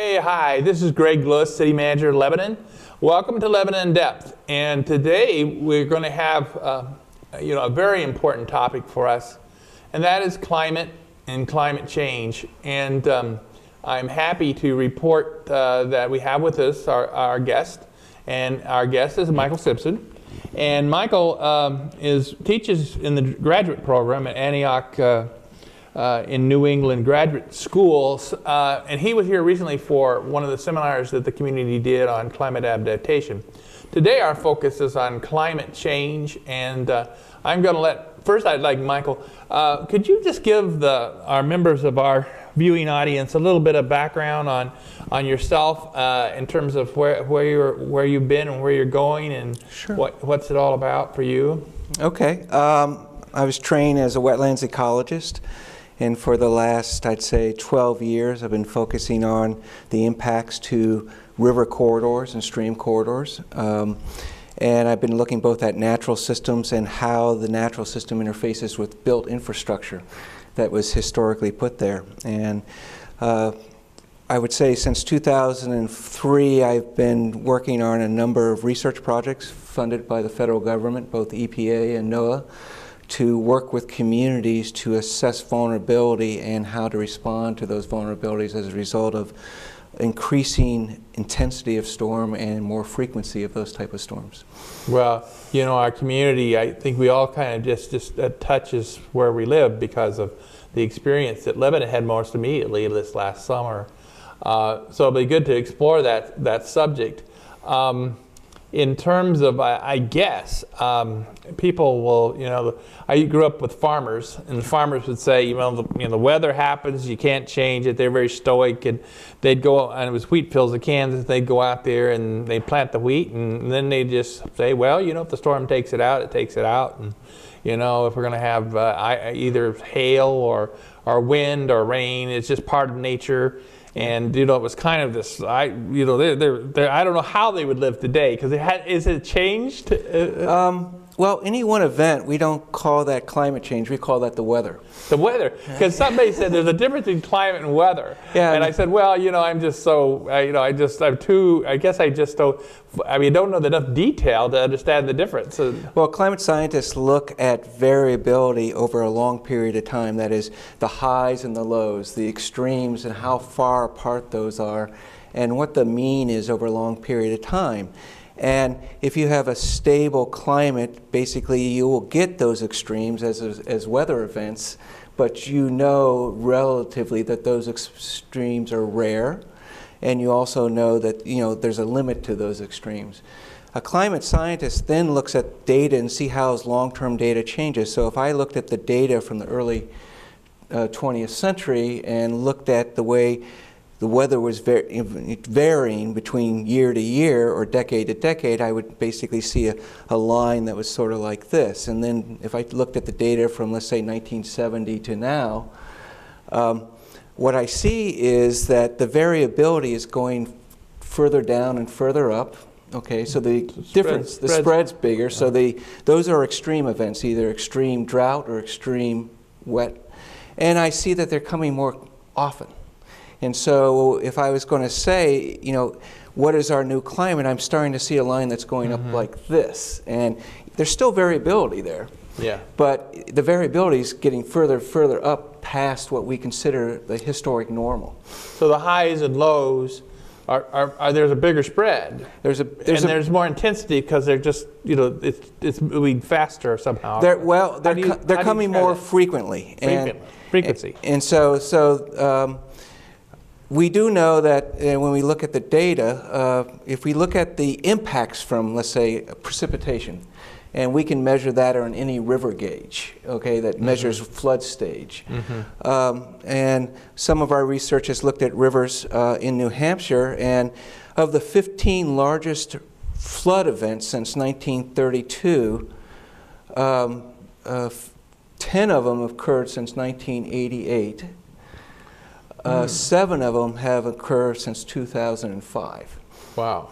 Hey, hi, this is Greg Lewis, City Manager of Lebanon. Welcome to Lebanon in Depth. And today we're going to have a very important topic for us, and that is climate and climate change. And I'm happy to report that we have with us our guest, and our guest is Michael Simpson. And Michael teaches in the graduate program at Antioch in New England graduate schools, and he was here recently for one of the seminars that the community did on climate adaptation. Today our focus is on climate change, and I'm going to first I'd like Michael, could you just give our members of our viewing audience a little bit of background on yourself in terms of where you've been and where you're going, and Sure. what's it all about for you? Okay. I was trained as a wetlands ecologist, and for the last, I'd say, 12 years, I've been focusing on the impacts to river corridors and stream corridors. And I've been looking both at natural systems and how the natural system interfaces with built infrastructure that was historically put there. And I would say since 2003, I've been working on a number of research projects funded by the federal government, both EPA and NOAA, to work with communities to assess vulnerability and how to respond to those vulnerabilities as a result of increasing intensity of storm and more frequency of those type of storms. Well, our community, I think we all kind of just touches where we live because of the experience that Lebanon had most immediately this last summer. So it'll be good to explore that subject. In terms of, I guess, people will, I grew up with farmers, and the farmers would say, the weather happens, you can't change it. They're very stoic, and they'd go, and it was wheat fields in Kansas, they'd go out there and they'd plant the wheat, and then they'd just say, well, if the storm takes it out, it takes it out. And, if we're going to have either hail or wind or rain, it's just part of nature. And it was kind of this. I don't know how they would live today, because is it changed? Well, any one event, we don't call that climate change. We call that the weather. The weather, because somebody said there's a difference between climate and weather. Yeah. And I said, well, I'm just so, I'm too. I guess I just don't. Don't know enough detail to understand the difference. Well, climate scientists look at variability over a long period of time. That is, the highs and the lows, the extremes, and how far apart those are, and what the mean is over a long period of time. And if you have a stable climate, basically you will get those extremes as weather events, but relatively that those extremes are rare, and you also know that there's a limit to those extremes. A climate scientist then looks at data and see how long-term data changes. So if I looked at the data from the early 20th century and looked at the way the weather was varying between year to year or decade to decade, I would basically see a line that was sort of like this. And then if I looked at the data from, let's say, 1970 to now, what I see is that the variability is going further down and further up. Okay, so the spread's bigger. So those are extreme events, either extreme drought or extreme wet. And I see that they're coming more often. And so if I was going to say, what is our new climate, I'm starting to see a line that's going up like this. And there's still variability there. Yeah. But the variability is getting further up past what we consider the historic normal. So the highs and lows there's a bigger spread. There's more intensity because they're just, it's moving faster somehow. They're coming more frequently. Frequency. And so we do know that when we look at the data, if we look at the impacts from, let's say, precipitation, and we can measure that on any river gauge, okay, that measures flood stage. And some of our research has looked at rivers in New Hampshire, and of the 15 largest flood events since 1932, 10 of them occurred since 1988. 7 of them have occurred since 2005. Wow.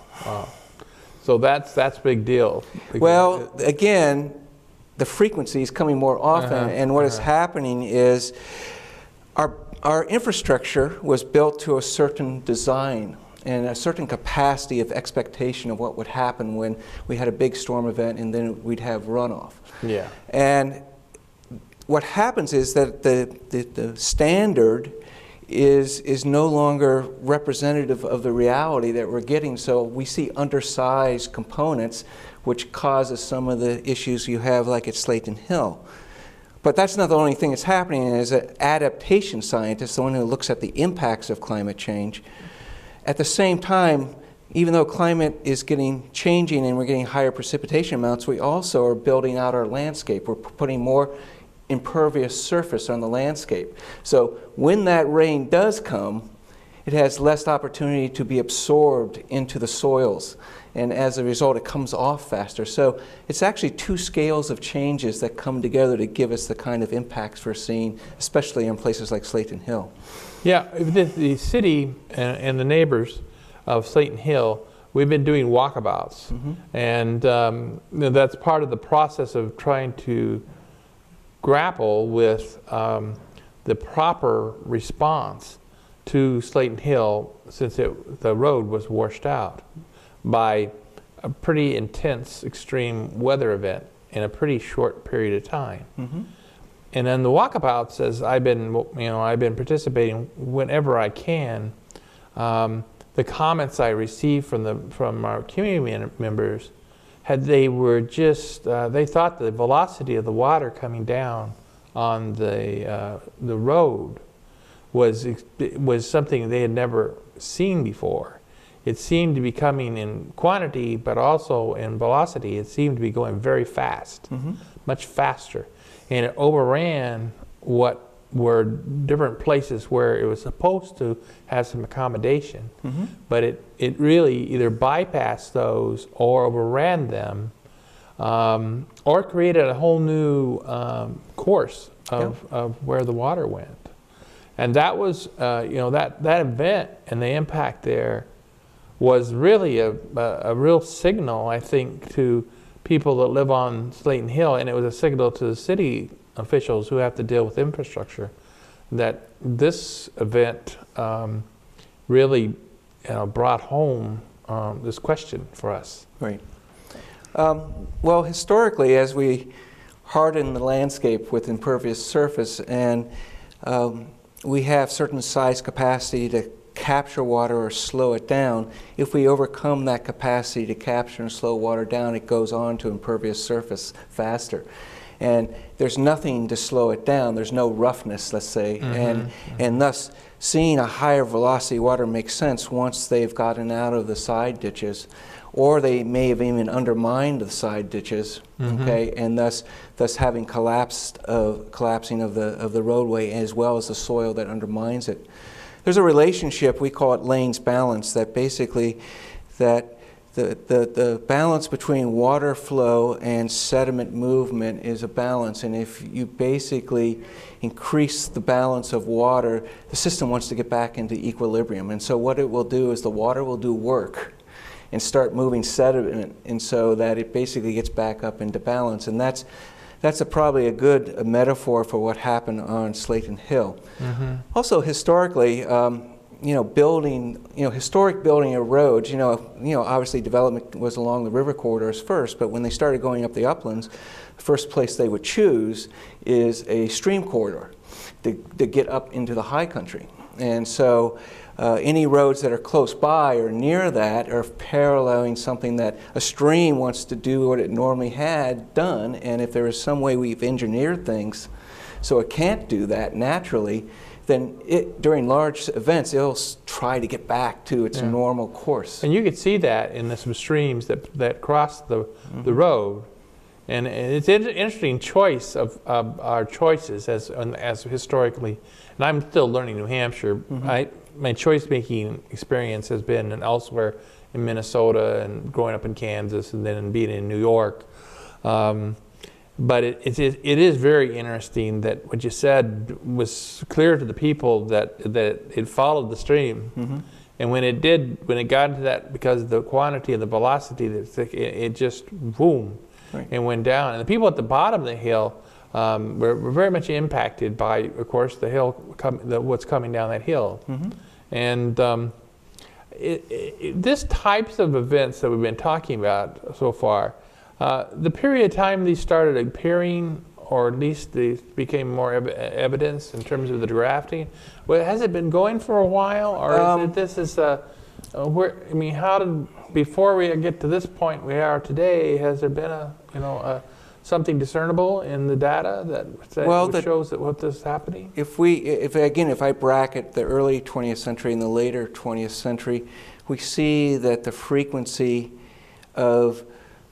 So that's a big deal. Well, again, the frequency is coming more often, and what is happening is our infrastructure was built to a certain design and a certain capacity of expectation of what would happen when we had a big storm event and then we'd have runoff. Yeah. And what happens is that the standard is no longer representative of the reality that we're getting. So we see undersized components, which causes some of the issues you have like at Slayton Hill. But that's not the only thing that's happening. As an adaptation scientist, the one who looks at the impacts of climate change, at the same time, even though climate is changing and we're getting higher precipitation amounts, we also are building out our landscape. We're putting more impervious surface on the landscape. So when that rain does come, it has less opportunity to be absorbed into the soils. And as a result, it comes off faster. So it's actually two scales of changes that come together to give us the kind of impacts we're seeing, especially in places like Slayton Hill. Yeah, the city and the neighbors of Slayton Hill, we've been doing walkabouts. Mm-hmm. And that's part of the process of trying to grapple with the proper response to Slayton Hill, since the road was washed out by a pretty intense extreme weather event in a pretty short period of time. Mm-hmm. And then the walkabouts, as I've been participating whenever I can, the comments I received from our community members they thought the velocity of the water coming down on the road was something they had never seen before. It seemed to be coming in quantity, but also in velocity. It seemed to be going very fast, mm-hmm. much faster. And it overran what were different places where it was supposed to have some accommodation. Mm-hmm. But it really either bypassed those or overran them, or created a whole new course of where the water went. And that was, that event and the impact there was really a real signal, I think, to people that live on Slayton Hill, and it was a signal to the city officials who have to deal with infrastructure, that this event really brought home this question for us. Right. Well, historically, as we harden the landscape with impervious surface, and we have certain size capacity to capture water or slow it down, if we overcome that capacity to capture and slow water down, it goes on to impervious surface faster. And there's nothing to slow it down. There's no roughness, let's say. Mm-hmm. And thus, seeing a higher velocity water makes sense once they've gotten out of the side ditches, or they may have even undermined the side ditches, mm-hmm. okay, and thus having collapsing of the roadway as well as the soil that undermines it. There's a relationship, we call it Lane's balance, that basically that the balance between water flow and sediment movement is a balance, and if you basically increase the balance of water, the system wants to get back into equilibrium. And so what it will do is the water will do work and start moving sediment, and so that it basically gets back up into balance. And that's probably a good metaphor for what happened on Slayton Hill. Mm-hmm. Also, historically, historic building of roads, obviously development was along the river corridors first, but when they started going up the uplands, the first place they would choose is a stream corridor to get up into the high country. And so any roads that are close by or near that are paralleling something that a stream wants to do what it normally had done, and if there is some way we've engineered things so it can't do that naturally, then during large events, it'll try to get back to its normal course. And you could see that in some streams that cross the road. And it's an interesting choice of our choices as historically. And I'm still learning New Hampshire. Mm-hmm. My choice-making experience has been elsewhere in Minnesota and growing up in Kansas and then being in New York. But it is very interesting that what you said was clear to the people that it followed the stream. Mm-hmm. And when it got into that, because of the quantity and the velocity, it just boom, right, and went down. And the people at the bottom of the hill we're very much impacted by, of course, the hill, what's coming down that hill. And this types of events that we've been talking about so far, the period of time these started appearing, or at least they became more evidence in terms of the drafting, well, has it been going for a while, or is it, this is where, I mean, how did, before we get to this point we are today, has there been something discernible in the data that shows that what this is happening? If I bracket the early 20th century and the later 20th century, we see that the frequency of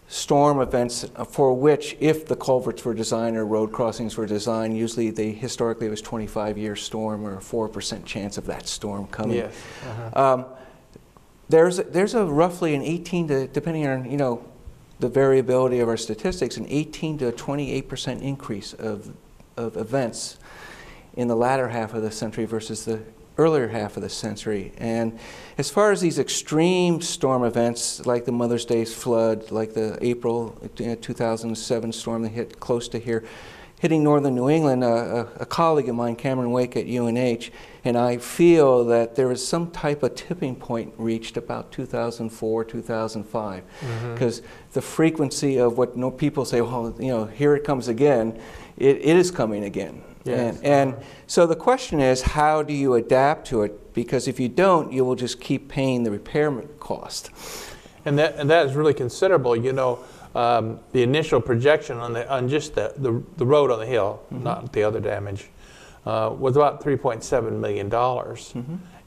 storm events for which, if the culverts were designed or road crossings were designed, usually historically it was 25-year storm or a 4% chance of that storm coming. Yes. There's a roughly an 18 to, depending on the variability of our statistics, an 18 to 28% increase of events in the latter half of the century versus the earlier half of the century. And as far as these extreme storm events, like the Mother's Day flood, like the April 2007 storm that hit close to here, hitting northern New England, a colleague of mine, Cameron Wake at UNH, and I feel that there was some type of tipping point reached about 2004, 2005, because the frequency of what people say, well, here it comes again, it is coming again. Yes. And so the question is, how do you adapt to it? Because if you don't, you will just keep paying the repair cost. And that is really considerable. The initial projection on just the road on the hill, not the other damage, was about $3.7 million.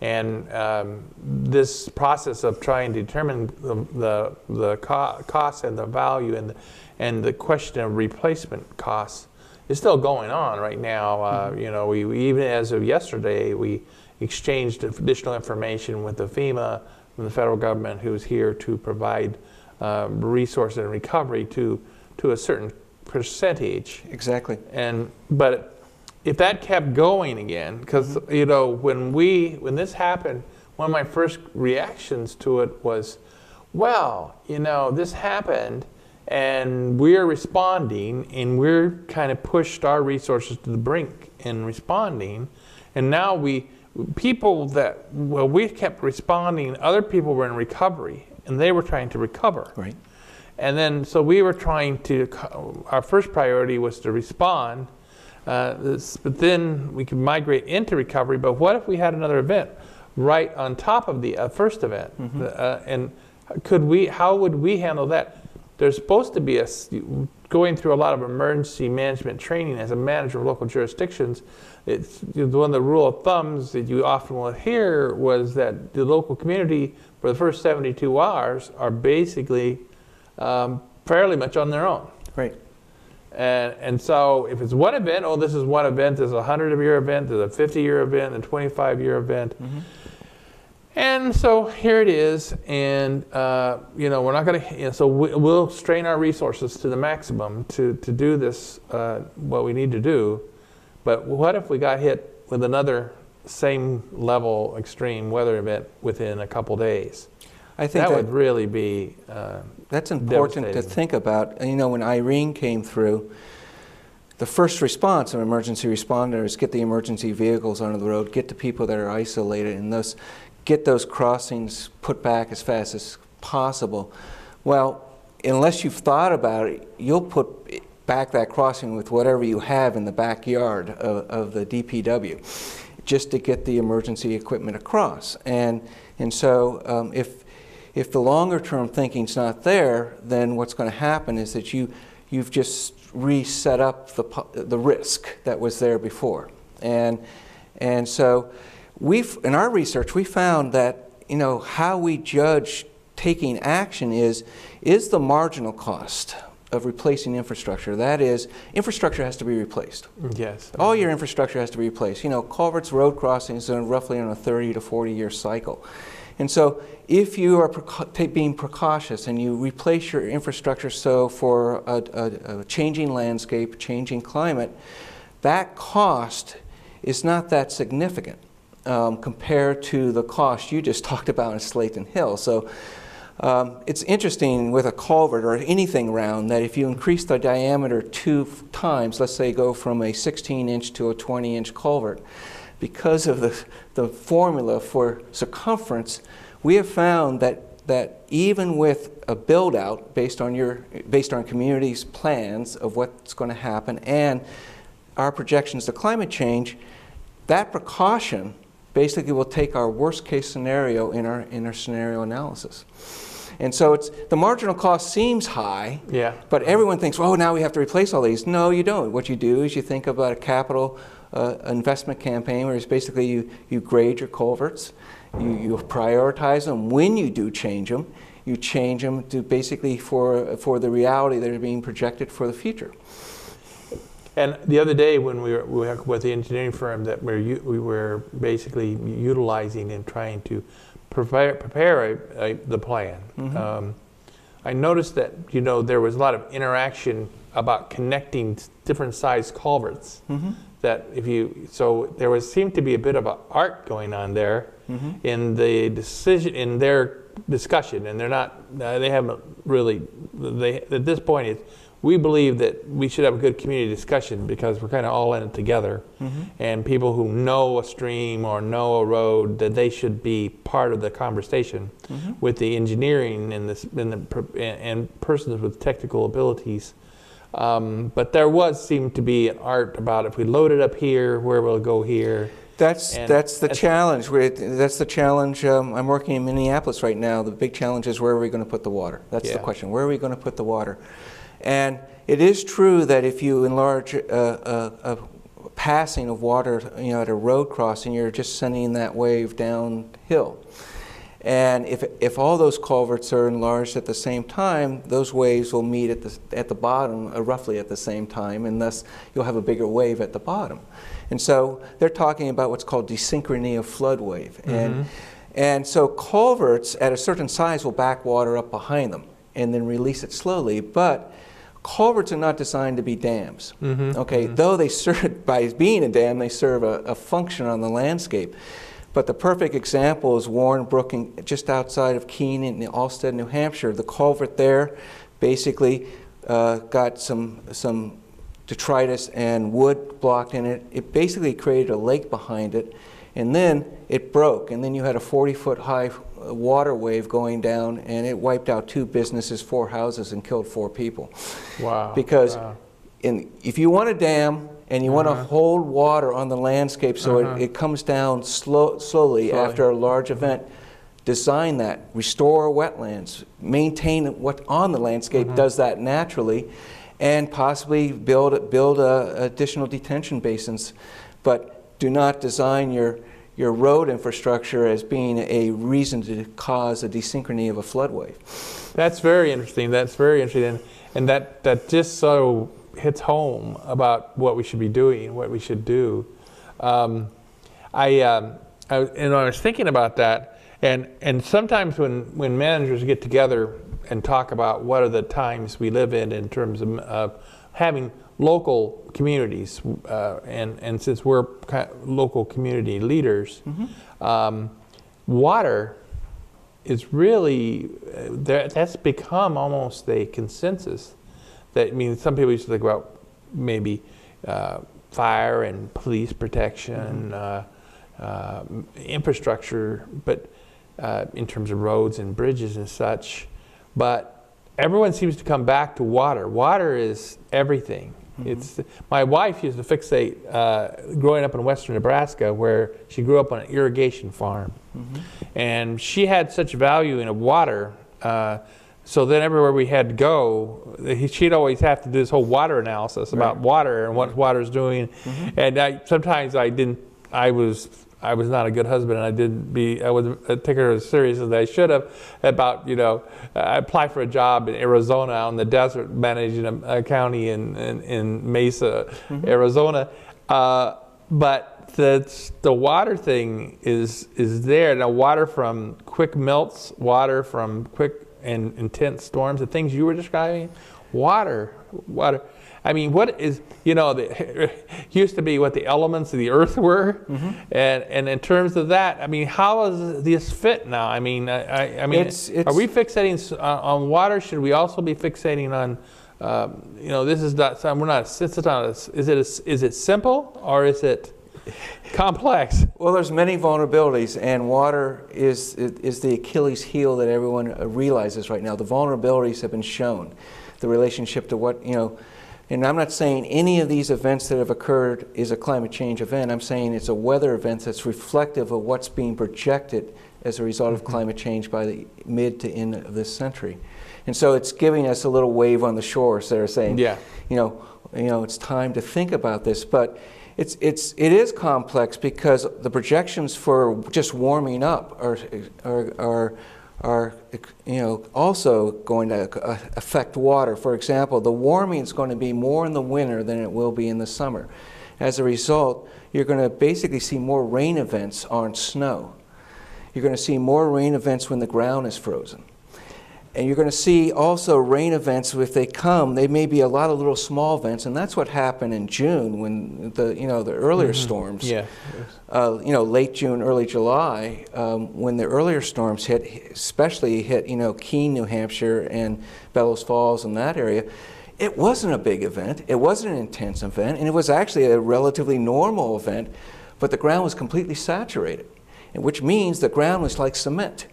And this process of trying to determine the cost and the value and the question of replacement costs is still going on right now. We even as of yesterday, we exchanged additional information with the FEMA, from the federal government, who's here to provide resource and recovery to a certain percentage. Exactly. But if that kept going again, because when this happened, one of my first reactions to it was, well, this happened, and we're responding, and we're kind of pushed our resources to the brink in responding, and now we kept responding. Other people were in recovery, and they were trying to recover. Right. And then, so we were trying to, our first priority was to respond, but then we could migrate into recovery. But what if we had another event right on top of the first event? And how would we handle that? There's supposed to be going through a lot of emergency management training as a manager of local jurisdictions. It's one of the rule of thumbs that you often will hear was that the local community for the first 72 hours are basically fairly much on their own. Right. And so if it's one event, this is one event, there's a 100-year event, there's a 50-year event, a 25-year event. And so here it is, and we're not going to. So we'll strain our resources to the maximum to do this, what we need to do. But what if we got hit with another same level extreme weather event within a couple days? I think that would really be. That's important to think about. When Irene came through, the first response of emergency responders get the emergency vehicles onto the road, get the people that are isolated, and thus get those crossings put back as fast as possible. Well, unless you've thought about it, you'll put back that crossing with whatever you have in the backyard of the DPW just to get the emergency equipment across. And so if the longer term thinking's not there, then what's going to happen is that you've just reset up the risk that was there before. And so in our research, we found that how we judge taking action is the marginal cost of replacing infrastructure. That is, infrastructure has to be replaced. Yes. All your infrastructure has to be replaced. Culverts, road crossings are roughly on a 30 to 40-year cycle. And so if you are being precautious and you replace your infrastructure for a changing landscape, changing climate, that cost is not that significant compared to the cost you just talked about in Slayton Hill. So It's interesting with a culvert or anything round that if you increase the diameter 2 times, let's say go from a 16-inch to a 20-inch culvert, because of the formula for circumference, we have found that even with a build-out based on communities' plans of what's going to happen and our projections of climate change, that precaution basically will take our worst-case scenario in our scenario analysis. And so the marginal cost seems high, but everyone thinks, oh, now we have to replace all these. No, you don't. What you do is you think about a capital investment campaign where it's basically you grade your culverts, you prioritize them. When you do change them, you change them to basically for the reality that are being projected for the future. And the other day when we were with the engineering firm that we were basically utilizing and trying to prepare the plan, I noticed that there was a lot of interaction about connecting different sized culverts. That so there seemed to be a bit of an art going on there in the decision, in their discussion, and they haven't really, at this point we believe that we should have a good community discussion because we're kind of all in it together, and people who know a stream or know a road, that they should be part of the conversation with the engineering and persons with technical abilities. But there seemed to be an art about if we load it up here, where will it go here? That's the challenge. That's the challenge. I'm working in Minneapolis right now. The big challenge is where are we going to put the water? That's the question. Where are we going to put the water? And it is true that if you enlarge a passing of water, at a road crossing, you're just sending that wave downhill. And if all those culverts are enlarged at the same time, those waves will meet at the bottom roughly at the same time, and thus you'll have a bigger wave at the bottom. And so they're talking about what's called desynchrony of flood wave. And so culverts at a certain size will back water up behind them and then release it slowly. But culverts are not designed to be dams. Though they serve, by being a dam, they serve a function on the landscape. But the perfect example is Warren Brook, just outside of Keene in Alstead, New Hampshire. The culvert there basically got some detritus and wood blocked in it. It basically created a lake behind it, and then it broke. And then you had a 40-foot high water wave going down, and it wiped out 2 businesses, 4 houses, and killed 4 people. Wow. Because if you want a dam, and you want to hold water on the landscape so it comes down slowly after a large event, design that, restore wetlands, maintain what on the landscape does that naturally, and possibly build additional detention basins. But do not design your road infrastructure as being a reason to cause a desynchrony of a flood wave. That's very interesting. And that just so hits home about what we should be doing, what we should do. I was thinking about that, and sometimes when managers get together and talk about what are the times we live in terms of having local communities, and since we're local community leaders, water is really, that's become almost a consensus. That means some people used to think about maybe fire and police protection, infrastructure, but in terms of roads and bridges and such. But everyone seems to come back to water. Water is everything. My wife used to fixate growing up in western Nebraska, where she grew up on an irrigation farm, and she had such value in water. So then everywhere we had to go, she'd always have to do this whole water analysis about water and what water's doing. And sometimes I was not a good husband, and I wasn't taking her as serious as I should have about, I applied for a job in Arizona out in the desert, managing a county in Mesa, Arizona. But the water thing is there. Now, water from quick melts, water from quick and intense storms, the things you were describing, water. I mean, what is, used to be what the elements of the earth were, and in terms of that, I mean, how does this fit now? I mean, I mean, are we fixating on water? Should we also be fixating on, this is not, we're not, it's not, is it simple or is it complex? Well, there's many vulnerabilities, and water is the Achilles heel that everyone realizes right now. The vulnerabilities have been shown, the relationship to what, and I'm not saying any of these events that have occurred is a climate change event. I'm saying it's a weather event that's reflective of what's being projected as a result of climate change by the mid to end of this century. And so it's giving us a little wave on the shore, so they're saying, it's time to think about this. But it is complex because the projections for just warming up are also going to affect water. For example, the warming is going to be more in the winter than it will be in the summer. As a result, you're going to basically see more rain events on snow. You're going to see more rain events when the ground is frozen. And you're going to see also rain events, if they come, they may be a lot of little small events, and that's what happened in June when the earlier storms, late June, early July, when the earlier storms hit, especially hit, Keene, New Hampshire, and Bellows Falls in that area. It wasn't a big event, it wasn't an intense event, and it was actually a relatively normal event, but the ground was completely saturated, which means the ground was like cement.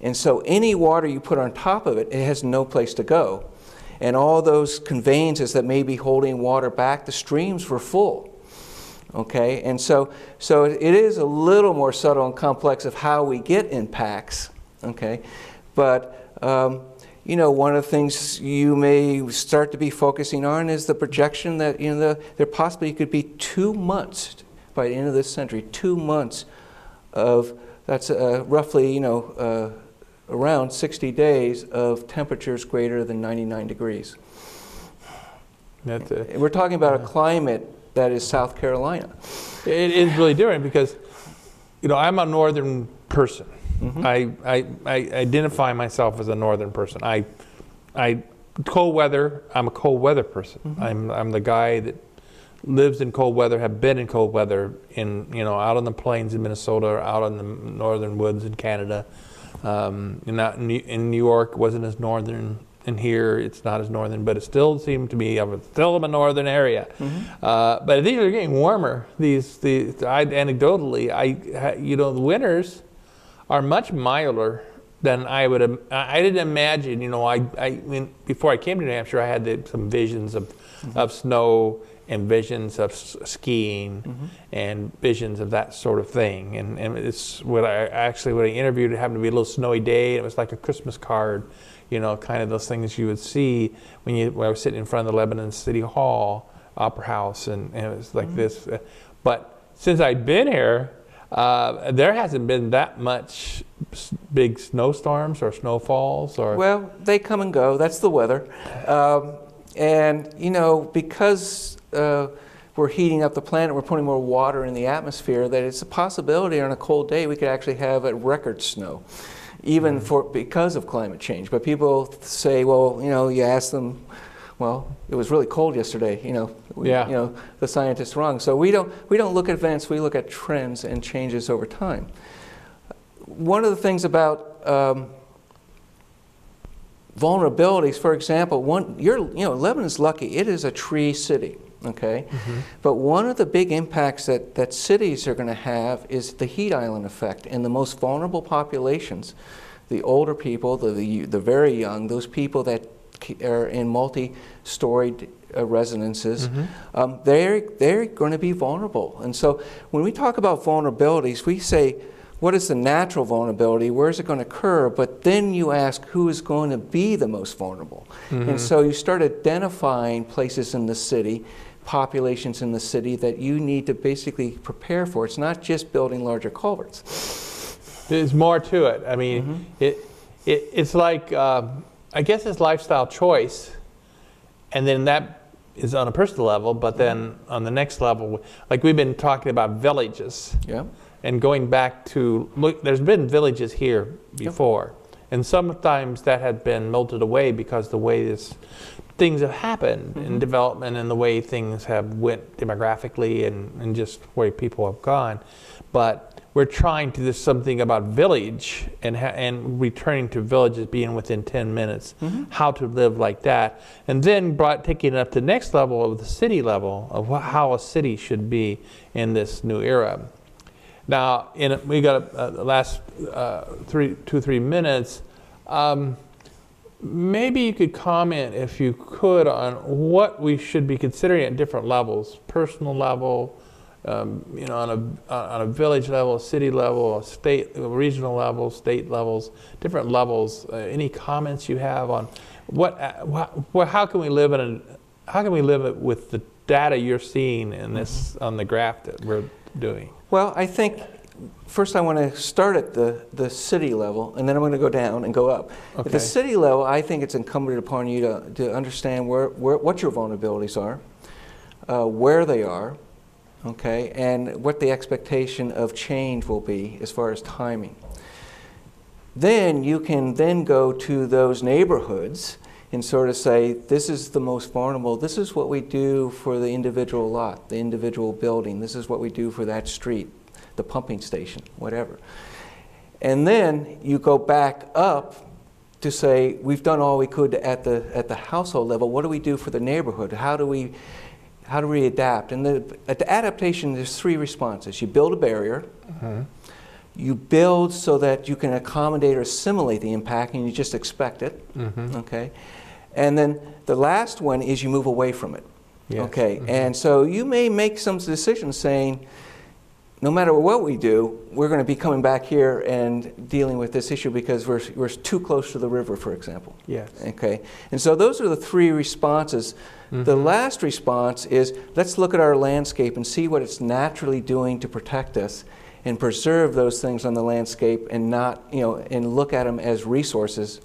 And so any water you put on top of it, it has no place to go. And all those conveyances that may be holding water back, the streams were full. Okay, and so it is a little more subtle and complex of how we get impacts. Okay, but one of the things you may start to be focusing on is the projection that there possibly could be 2 months by the end of this century, 2 months of that's roughly around 60 days of temperatures greater than 99 degrees. We're talking about a climate that is South Carolina. It is really different because, I'm a northern person. I identify myself as a northern person. Cold weather, I'm a cold weather person. I'm the guy that lives in cold weather, have been in cold weather out on the plains in Minnesota, out on the northern woods in Canada. Not in New York, wasn't as northern. In here, it's not as northern, but it still seemed to be still in a northern area. But these are getting warmer. Anecdotally, the winters are much milder than I would. I didn't imagine. Before I came to New Hampshire, I had some visions of snow and visions of skiing and visions of that sort of thing. And it's when I interviewed, it happened to be a little snowy day. It was like a Christmas card, kind of those things you would see when I was sitting in front of the Lebanon City Hall, Opera House, and it was like this. But since I'd been here, there hasn't been that much big snowstorms or snowfalls. Well, they come and go. That's the weather. And, because we're heating up the planet, we're putting more water in the atmosphere, that it's a possibility on a cold day we could actually have a record snow, even because of climate change. But people say, well, you ask them, well, it was really cold yesterday, the scientists wrong. So we don't look at events, we look at trends and changes over time. One of the things about vulnerabilities, for example, Lebanon's lucky. It is a tree city, okay? But one of the big impacts that cities are going to have is the heat island effect. And the most vulnerable populations, the older people, the very young, those people that are in multi-storied residences, they're going to be vulnerable. And so when we talk about vulnerabilities, we say, what is the natural vulnerability? Where is it going to occur? But then you ask who is going to be the most vulnerable. And so you start identifying places in the city, populations in the city that you need to basically prepare for. It's not just building larger culverts. There's more to it. I mean, it's like, I guess it's lifestyle choice. And then that is on a personal level, but then on the next level, like we've been talking about villages. Yeah. And going back to, look, there's been villages here before. And sometimes that had been melted away because the way things have happened in development and the way things have went demographically and just where people have gone. But we're trying to do something about village and returning to villages being within 10 minutes, how to live like that. And then taking it up to the next level of the city level of how a city should be in this new era. Now, we got the last 2-3 minutes. Maybe you could comment, if you could, on what we should be considering at different levels, personal level, on a village level, city level, regional level, state levels, different levels. Any comments you have on how can we live with the data you're seeing in this on the graph that we're doing? Well, I think first I want to start at the city level, and then I'm going to go down and go up. Okay. At the city level, I think it's incumbent upon you to understand what your vulnerabilities are, where they are, okay, and what the expectation of change will be as far as timing. Then you can then go to those neighborhoods and sort of say, this is the most vulnerable, this is what we do for the individual lot, the individual building, this is what we do for that street, the pumping station, whatever. And then you go back up to say, we've done all we could at the household level, what do we do for the neighborhood? How do we adapt? And at the adaptation, there's 3 responses. You build a barrier, you build so that you can accommodate or assimilate the impact, and you just expect it, okay? And then the last one is you move away from it, okay? And so you may make some decisions saying, no matter what we do, we're going to be coming back here and dealing with this issue because we're too close to the river, for example. Yes. Okay. And so those are the 3 responses. The last response is, let's look at our landscape and see what it's naturally doing to protect us and preserve those things on the landscape and not, and look at them as resources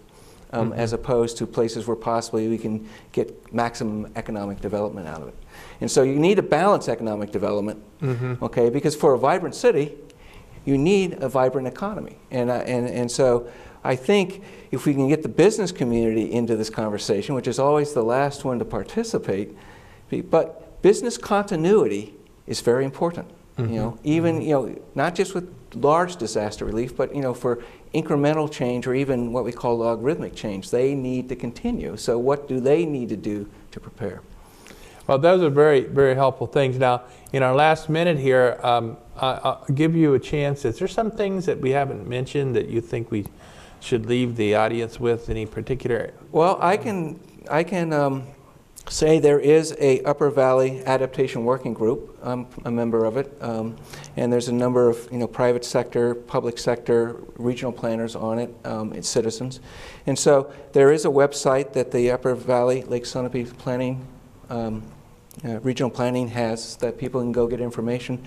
as opposed to places where possibly we can get maximum economic development out of it. And so you need to balance economic development, okay? Because for a vibrant city, you need a vibrant economy. And so I think if we can get the business community into this conversation, which is always the last one to participate, but business continuity is very important. Even not just with large disaster relief, but for incremental change or even what we call logarithmic change, they need to continue. So what do they need to do to prepare? Well, those are very, very helpful things. Now, in our last minute here, I'll give you a chance. Is there some things that we haven't mentioned that you think we should leave the audience with? Any particular? Well, I can say there is a Upper Valley Adaptation Working Group. I'm a member of it, and there's a number of private sector, public sector, regional planners on it. It's citizens, and so there is a website that the Upper Valley Lake Sunapee Planning. Regional planning has that people can go get information.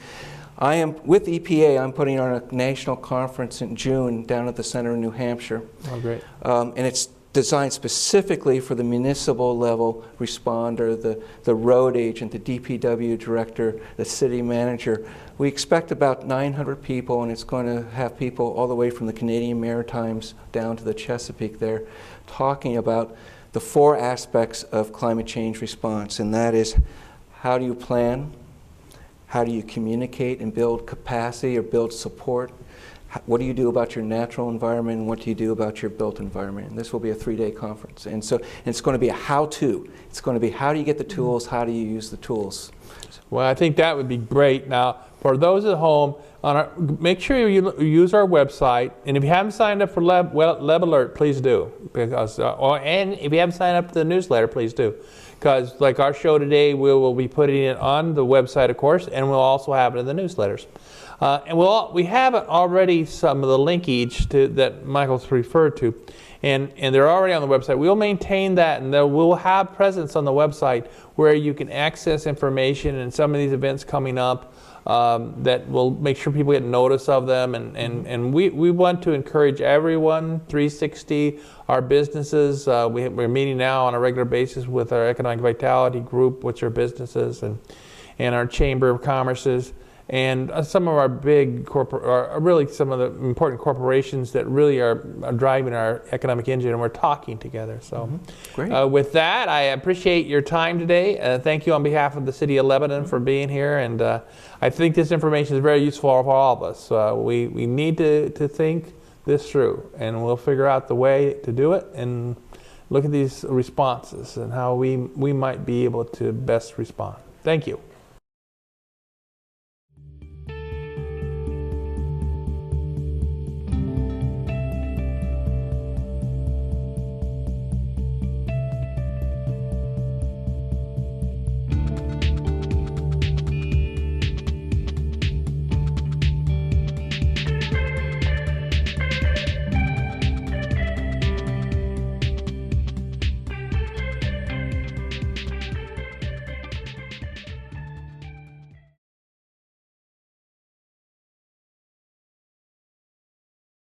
I am with EPA. I'm putting on a national conference in June down at the center in New Hampshire. Oh, great! And it's designed specifically for the municipal level responder, the road agent, the DPW director, the city manager. We expect about 900 people, and it's going to have people all the way from the Canadian Maritimes down to the Chesapeake there, talking about the 4 aspects of climate change response, and that is, how do you plan? How do you communicate and build capacity or build support? What do you do about your natural environment, and what do you do about your built environment? And this will be a 3-day conference, and so it's going to be a how-to. It's going to be, how do you get the tools? How do you use the tools? Well, I think that would be great. Now, for those at home, make sure you use our website, and if you haven't signed up for Leb Alert, please do. Because, and if you haven't signed up to the newsletter, please do. Because like our show today, we will be putting it on the website, of course, and we'll also have it in the newsletters. And we have already some of the linkage that Michael's referred to, and they're already on the website. We'll maintain that, and we'll have presence on the website where you can access information and some of these events coming up that will make sure people get notice of them. And we want to encourage everyone, 360, our businesses. We're meeting now on a regular basis with our Economic Vitality Group, which are businesses, and our Chamber of Commerces. and some of our big really some of the important corporations that really are driving our economic engine, and we're talking together. So, Great. with that, I appreciate your time today. Thank you on behalf of the City of Lebanon for being here, and I think this information is very useful for all of us. We need to think this through, and we'll figure out the way to do it, and look at these responses and how we might be able to best respond. Thank you.